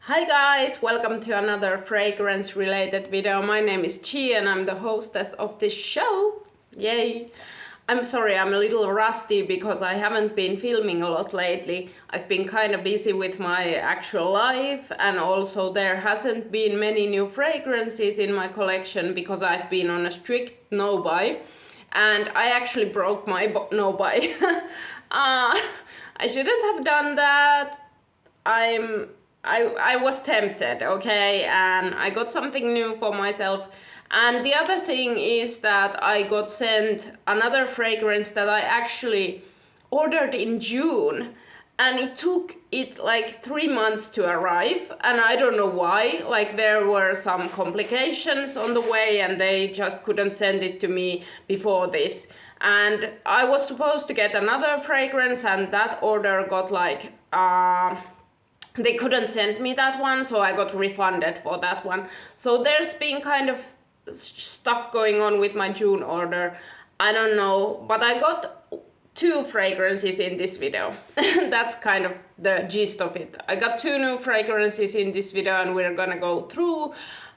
Hi guys, welcome to another fragrance related video. My name is Chi and I'm the hostess of this show. Yay! I'm sorry, I'm a little rusty because I haven't been filming a lot lately. I've been kind of busy with my actual life, and also there hasn't been many new fragrances in my collection because I've been on a strict no-buy. And I actually broke my no-buy. I shouldn't have done that. I was tempted, okay, and I got something new for myself. And the other thing is that I got sent another fragrance that I actually ordered in June, and it took it like 3 months to arrive, and I don't know why. Like, there were some complications on the way and they just couldn't send it to me before this. And I was supposed to get another fragrance, and that order got like they couldn't send me that one, so I got refunded for that one. So there's been kind of stuff going on with my June order. I don't know, but I got 2 fragrances in this video. That's kind of the gist of it. I got 2 new fragrances in this video and we're gonna go through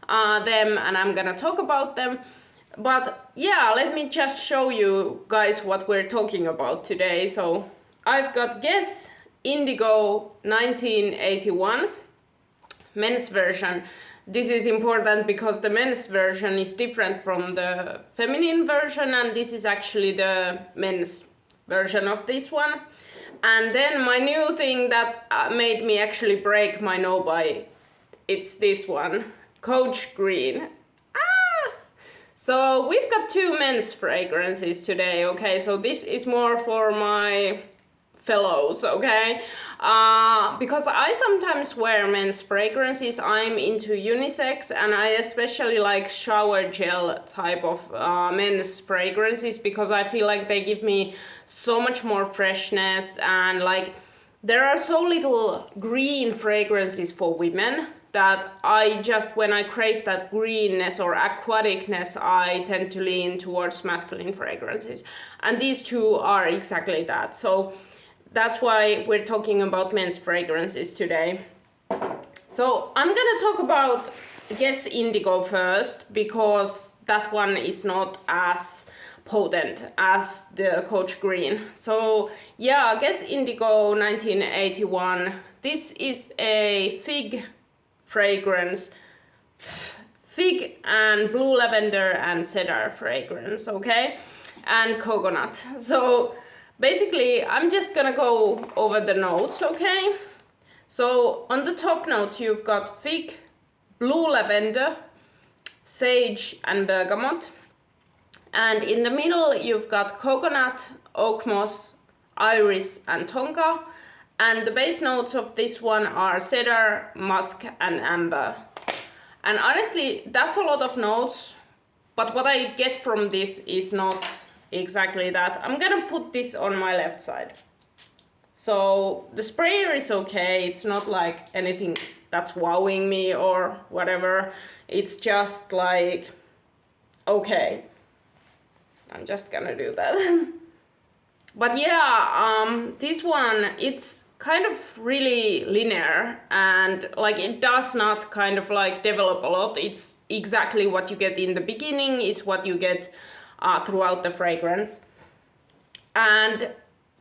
them and I'm gonna talk about them. But yeah, let me just show you guys what we're talking about today. So I've got Guess Indigo 1981 men's version. This is important because the men's version is different from the feminine version, and this is actually the men's version of this one. And then my new thing that made me actually break my no-buy, it's this one, Coach Green. So we've got 2 men's fragrances today, okay? So this is more for my fellows, okay? Because I sometimes wear men's fragrances. I'm into unisex, and I especially like shower gel type of men's fragrances because I feel like they give me so much more freshness, and like there are so little green fragrances for women that I just, when I crave that greenness or aquaticness, I tend to lean towards masculine fragrances. And these 2 are exactly that. So that's why we're talking about men's fragrances today. So I'm gonna talk about Guess Indigo first, because that one is not as potent as the Coach Green. So yeah, Guess Indigo 1981. This is a fig fragrance. Fig and blue lavender and cedar fragrance, okay? And coconut. So basically, I'm just gonna go over the notes, okay? So on the top notes, you've got fig, blue lavender, sage and bergamot. And in the middle, you've got coconut, oak moss, iris and tonka. And the base notes of this one are cedar, musk and amber. And honestly, that's a lot of notes, but what I get from this is not exactly that. I'm gonna put this on my left side. So the sprayer is okay. It's not like anything that's wowing me or whatever. It's just like, okay. I'm just gonna do that. But yeah, this one, it's kind of really linear, and like it does not kind of like develop a lot. It's exactly what you get in the beginning is what you get throughout the fragrance. And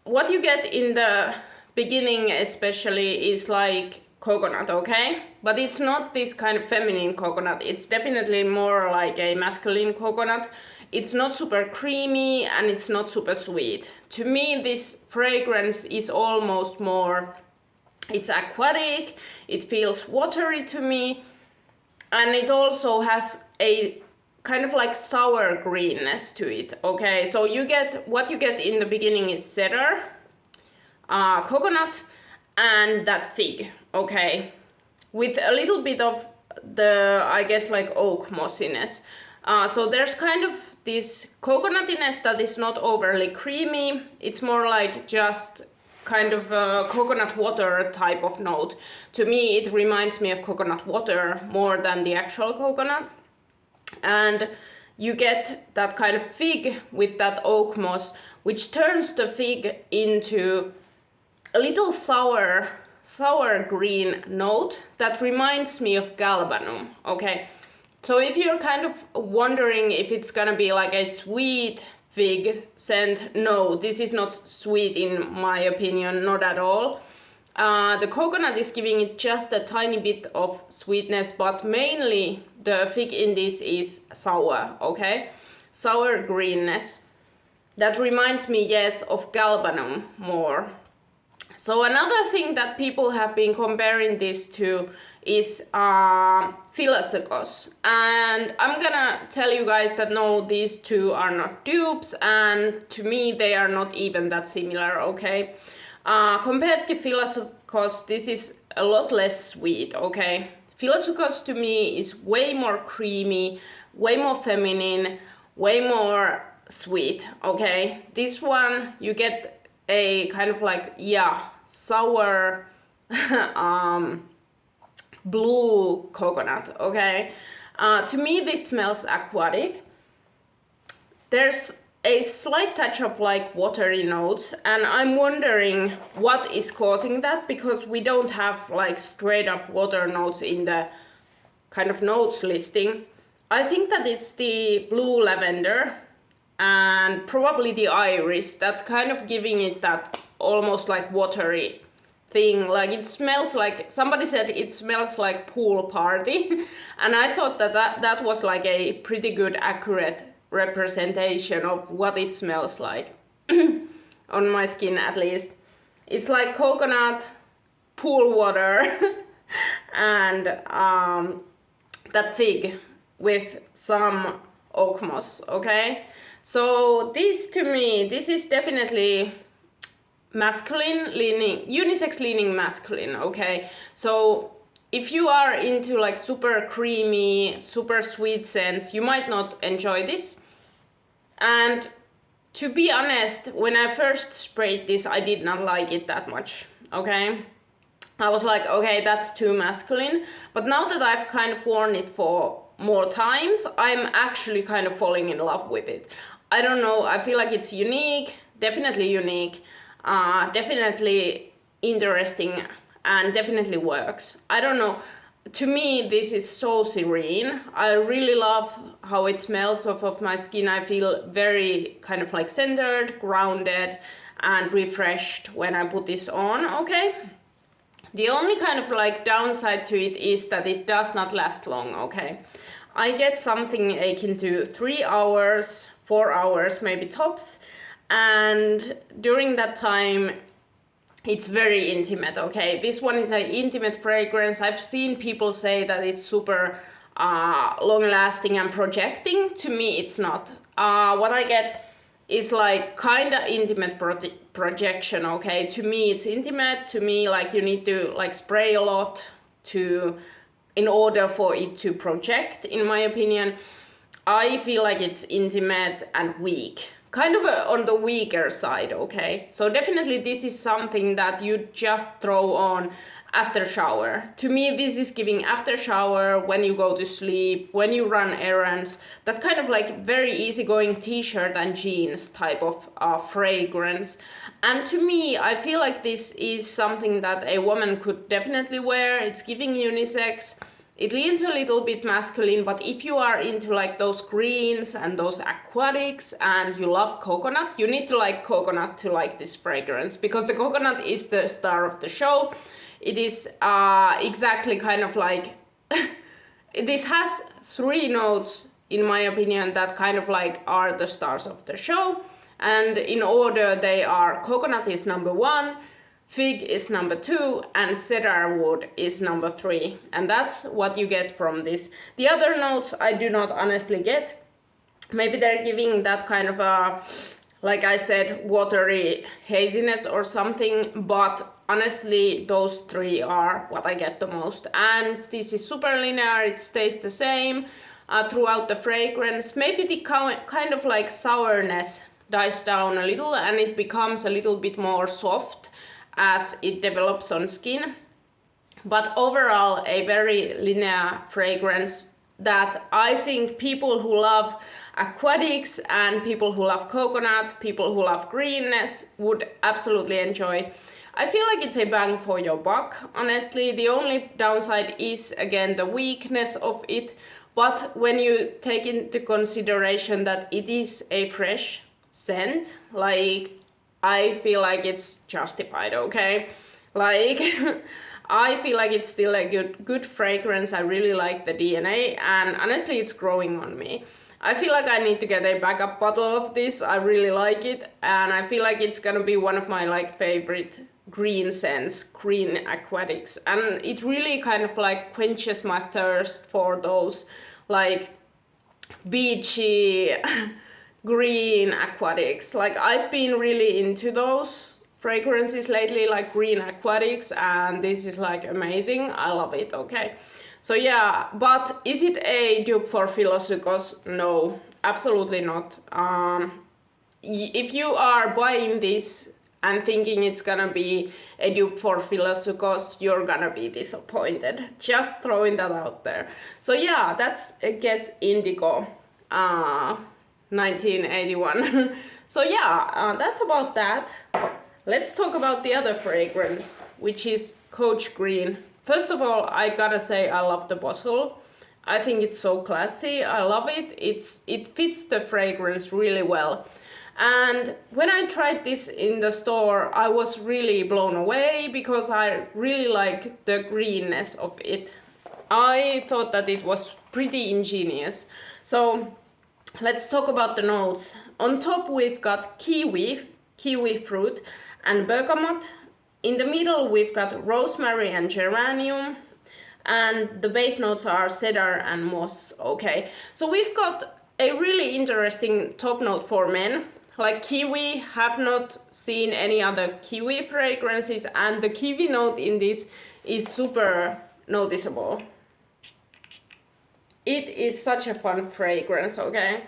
what you get in the beginning especially is like coconut, okay? But it's not this kind of feminine coconut. It's definitely more like a masculine coconut. It's not super creamy and it's not super sweet. To me, this fragrance is almost more, it's aquatic, it feels watery to me, and it also has a kind of like sour greenness to it, okay? So you get, what you get in the beginning is cedar, coconut, and that fig, okay? With a little bit of the, I guess, like oak mossiness. So there's kind of this coconutiness that is not overly creamy. It's more like just kind of a coconut water type of note. To me, it reminds me of coconut water more than the actual coconut. And you get that kind of fig with that oak moss, which turns the fig into a little sour sour green note that reminds me of galbanum, okay? So if you're kind of wondering if it's gonna be like a sweet fig scent, no, this is not sweet in my opinion, not at all. The coconut is giving it just a tiny bit of sweetness, but mainly the fig in this is sour, okay? Sour greenness. That reminds me, yes, of galbanum more. So another thing that people have been comparing this to is Philosuchus. And I'm gonna tell you guys that no, these two are not dupes, and to me they are not even that similar, okay? Compared to Philosuchus, this is a lot less sweet, okay? Philosuchus to me is way more creamy, way more feminine, way more sweet, okay? This one, you get a kind of like, yeah, sour blue coconut, okay? To me, this smells aquatic. There's a slight touch of like watery notes, and I'm wondering what is causing that, because we don't have like straight up water notes in the kind of notes listing. I think that it's the blue lavender and probably the iris that's kind of giving it that almost like watery thing. Like it smells like, somebody said it smells like pool party and I thought that that was like a pretty good accurate representation of what it smells like on my skin at least. It's like coconut, pool water and that fig with some oak moss, okay? So this to me, this is definitely masculine leaning, unisex leaning masculine, okay? So if you are into like super creamy, super sweet scents, you might not enjoy this. And to be honest, when I first sprayed this, I did not like it that much, okay? I was like, okay, that's too masculine. But now that I've kind of worn it for more times, I'm actually kind of falling in love with it. I don't know, I feel like it's unique, definitely interesting, and definitely works. I don't know, to me this is so serene. I really love how it smells off of my skin. I feel very kind of like centered, grounded, and refreshed when I put this on, okay? The only kind of like downside to it is that it does not last long, okay? I get something akin to 3 hours, 4 hours maybe tops, and during that time it's very intimate, okay? This one is an intimate fragrance. I've seen people say that it's super long lasting and projecting. To me it's not. What I get is like kinda intimate projection, okay? To me it's intimate. To me, like, you need to like spray a lot in order for it to project, in my opinion. I feel like it's intimate and weak, kind of on the weaker side, okay? So definitely this is something that you just throw on after shower. To me, this is giving after shower, when you go to sleep, when you run errands, that kind of like very easygoing t-shirt and jeans type of fragrance. And to me, I feel like this is something that a woman could definitely wear. It's giving unisex. It leans a little bit masculine, but if you are into like those greens and those aquatics and you love coconut, you need to like coconut to like this fragrance, because the coconut is the star of the show. It is exactly kind of like, this has 3 notes in my opinion that kind of like are the stars of the show. And in order they are, coconut is number 1, fig is number 2, and cedar wood is number 3. And that's what you get from this. The other notes I do not honestly get. Maybe they're giving that kind of a, like I said, watery haziness or something, but honestly those 3 are what I get the most. And this is super linear, it stays the same throughout the fragrance. Maybe the kind of like sourness dies down a little and it becomes a little bit more soft as it develops on skin. But overall, a very linear fragrance that I think people who love aquatics and people who love coconut, people who love greenness would absolutely enjoy. I feel like it's a bang for your buck, honestly. The only downside is, again, the weakness of it. But when you take into consideration that it is a fresh scent, like, I feel like it's justified, okay? Like, I feel like it's still a good fragrance. I really like the DNA, and honestly, it's growing on me. I feel like I need to get a backup bottle of this. I really like it, and I feel like it's gonna be one of my like favorite green scents, green aquatics, and it really kind of like quenches my thirst for those like beachy green aquatics. Like, I've been really into those fragrances lately, like green aquatics, and this is like amazing. I love it, okay? So yeah, but is it a dupe for Philosykos? No, absolutely not. If you are buying this and thinking it's gonna be a dupe for Philosykos, you're gonna be disappointed. Just throwing that out there. So yeah, that's, I guess, Indigo, 1981. So yeah, that's about that. Let's talk about the other fragrance, which is Coach Green. First of all, I gotta say I love the bottle. I think it's so classy. I love it. It fits the fragrance really well. And when I tried this in the store, I was really blown away because I really like the greenness of it. I thought that it was pretty ingenious. So let's talk about the notes. On top we've got kiwi fruit and bergamot. In the middle we've got rosemary and geranium, and the base notes are cedar and moss, okay? So we've got a really interesting top note for men. Like kiwi, have not seen any other kiwi fragrances, and the kiwi note in this is super noticeable. It is such a fun fragrance, okay?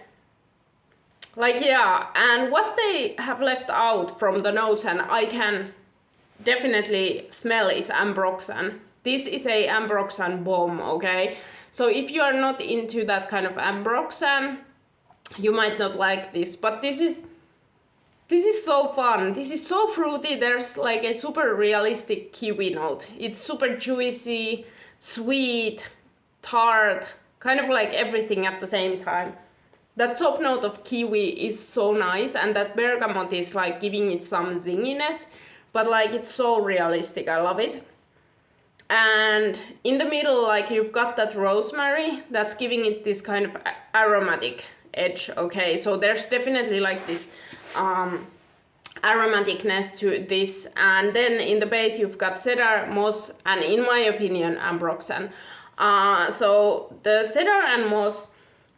Like, yeah, and what they have left out from the notes, and I can definitely smell, is ambroxan. This is a ambroxan bomb, okay? So if you are not into that kind of ambroxan, you might not like this, but this is so fun. This is so fruity. There's like a super realistic kiwi note. It's super juicy, sweet, tart, kind of like everything at the same time. The top note of kiwi is so nice, and that bergamot is like giving it some zinginess, but like it's so realistic. I love it. And in the middle, like, you've got that rosemary that's giving it this kind of aromatic edge, okay? So there's definitely like this aromaticness to this. And then in the base you've got cedar, moss, and in my opinion ambroxan. So the cedar and moss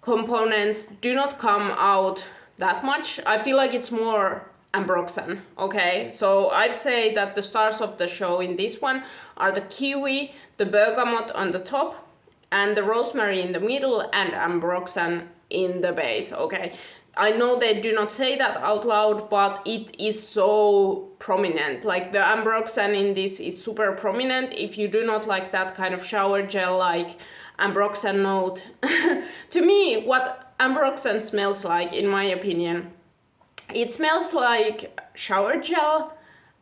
components do not come out that much. I feel like it's more ambroxan, okay? So I'd say that the stars of the show in this one are the kiwi, the bergamot on the top, and the rosemary in the middle, and ambroxan in the base, okay? I know they do not say that out loud, but it is so prominent. Like, the ambroxan in this is super prominent. If you do not like that kind of shower gel like ambroxan note, to me, what ambroxan smells like, in my opinion, it smells like shower gel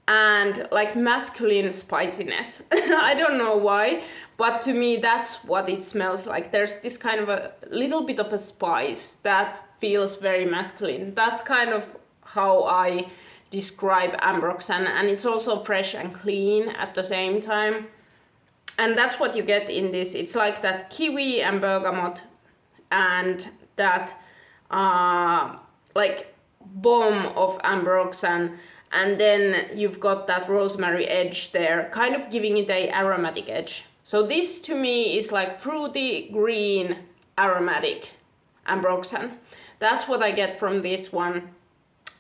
and like masculine spiciness. I don't know why, but to me that's what it smells like. There's this kind of a little bit of a spice that feels very masculine. That's kind of how I describe ambroxan, and it's also fresh and clean at the same time. And that's what you get in this. It's like that kiwi and bergamot and that like bomb of ambroxan, and then you've got that rosemary edge there, kind of giving it a aromatic edge. So this to me is like fruity, green, aromatic ambroxan. That's what I get from this one,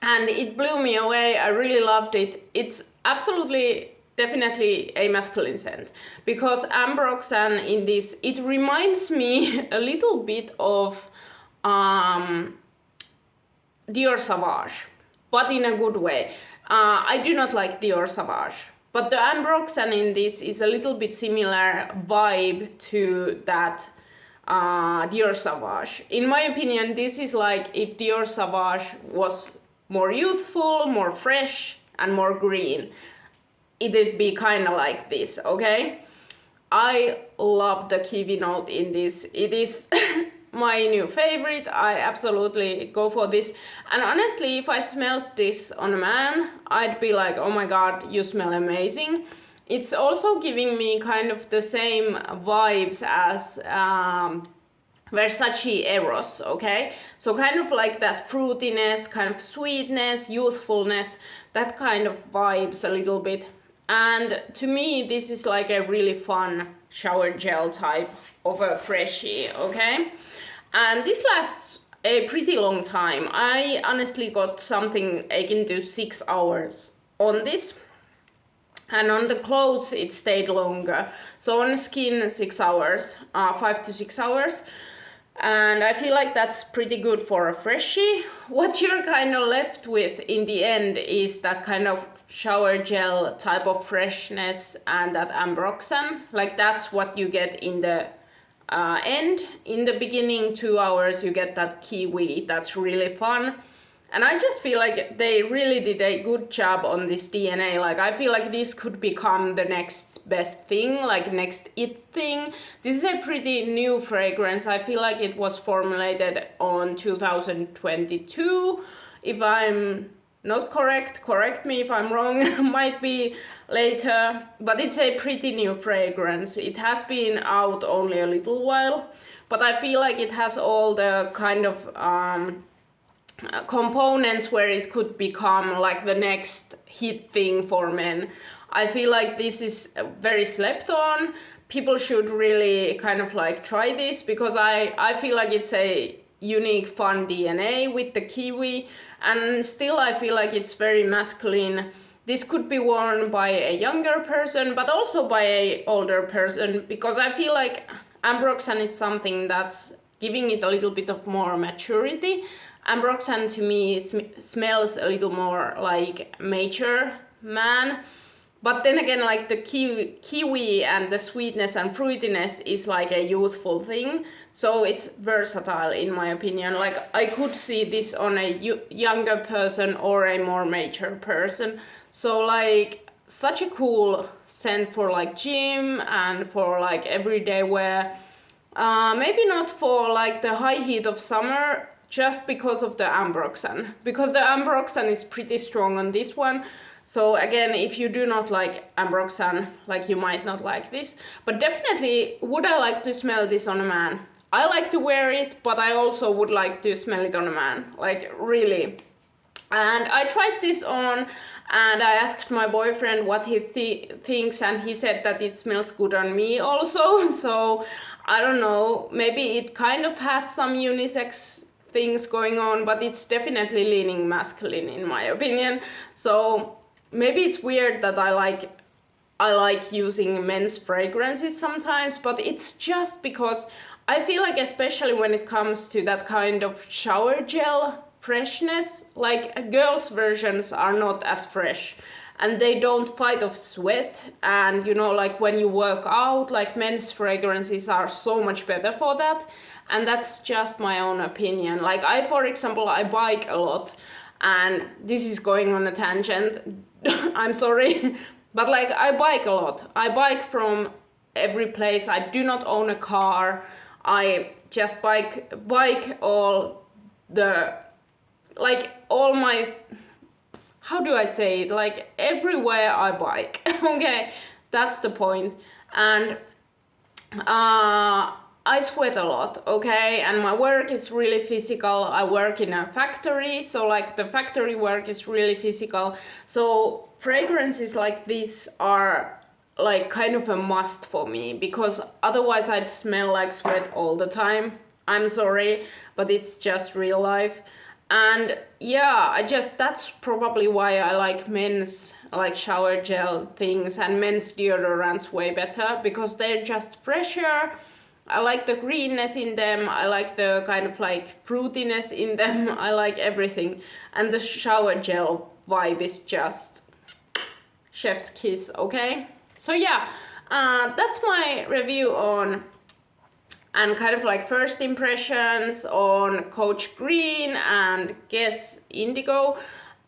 and it blew me away. I really loved it. It's absolutely, definitely a masculine scent, because ambroxan in this, it reminds me a little bit of Dior Sauvage, but in a good way. I do not like Dior Sauvage, but the ambroxan in this is a little bit similar vibe to that Dior Sauvage. In my opinion, this is like if Dior Sauvage was more youthful, more fresh, and more green. it'd be kind of like this, okay? I love the kiwi note in this. It is my new favorite. I absolutely go for this. And honestly, if I smelled this on a man, I'd be like, oh my god, you smell amazing. It's also giving me kind of the same vibes as Versace Eros, okay? So kind of like that fruitiness, kind of sweetness, youthfulness, that kind of vibes a little bit. And to me, this is like a really fun shower gel type of a freshie, okay? And this lasts a pretty long time. I honestly got something akin to 6 hours on this. And on the clothes, it stayed longer. So on skin, 6 hours, 5 to 6 hours. And I feel like that's pretty good for a freshie. What you're kind of left with in the end is that kind of shower gel type of freshness and that ambroxan. Like that's what you get in the end. In the beginning 2 hours you get that kiwi. That's really fun. And I just feel like they really did a good job on this DNA. Like I feel like this could become the next best thing, like next it thing. This is a pretty new fragrance. I feel like it was formulated on 2022. If I'm not correct me if I'm wrong, might be later. But it's a pretty new fragrance. It has been out only a little while, but I feel like it has all the kind of components where it could become like the next hit thing for men. I feel like this is very slept on. People should really kind of like try this because I feel like it's a unique fun DNA with the kiwi, and still I feel like it's very masculine. This could be worn by a younger person but also by a older person, because I feel like ambroxan is something that's giving it a little bit of more maturity. Ambroxan to me smells a little more like mature man. But then again, like the kiwi and the sweetness and fruitiness is like a youthful thing. So it's versatile in my opinion. Like I could see this on a younger person or a more mature person. So like such a cool scent for like gym and for like everyday wear. Maybe not for like the high heat of summer, just because of the ambroxan, because the ambroxan is pretty strong on this one. So again, if you do not like ambroxan, like you might not like this. But definitely, would I like to smell this on a man? I like to wear it, but I also would like to smell it on a man, like really. And I tried this on and I asked my boyfriend what he thinks, and he said that it smells good on me also. So I don't know, maybe it kind of has some unisex things going on, but it's definitely leaning masculine in my opinion. So maybe it's weird that I like using men's fragrances sometimes, but it's just because I feel like, especially when it comes to that kind of shower gel freshness, like girls' versions are not as fresh and they don't fight off sweat. And you know, like when you work out, like men's fragrances are so much better for that. And that's just my own opinion. Like for example, I bike a lot, and this is going on a tangent. I'm sorry, but like I bike a lot. I bike from every place. I do not own a car. I just bike all the, like all my, how do I say it? Like everywhere I bike. Okay, that's the point. And I sweat a lot, okay, and my work is really physical. I work in a factory, so like the factory work is really physical. So fragrances like this are like kind of a must for me, because otherwise I'd smell like sweat all the time. I'm sorry, but it's just real life. And yeah, that's probably why I like men's like shower gel things and men's deodorants way better, because they're just fresher. I like the greenness in them, I like the kind of like fruitiness in them, I like everything. And the shower gel vibe is just chef's kiss, okay? So yeah, that's my review on, and kind of like first impressions on Coach Green and Guess Indigo.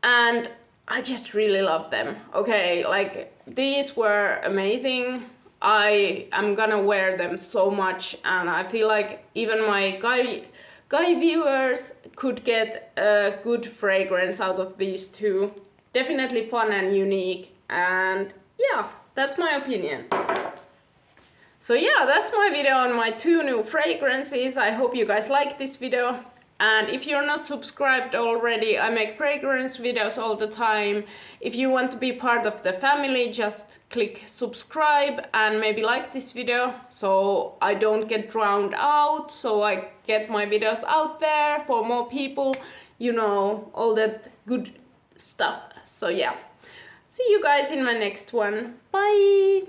And I just really love them. Okay, like these were amazing. I am gonna wear them so much, and I feel like even my guy viewers could get a good fragrance out of these two. Definitely fun and unique, and yeah, that's my opinion. So yeah, that's my video on my 2 new fragrances. I hope you guys like this video. And if you're not subscribed already, I make fragrance videos all the time. If you want to be part of the family, just click subscribe and maybe like this video so I don't get drowned out, so I get my videos out there for more people, you know, all that good stuff. So yeah, see you guys in my next one. Bye!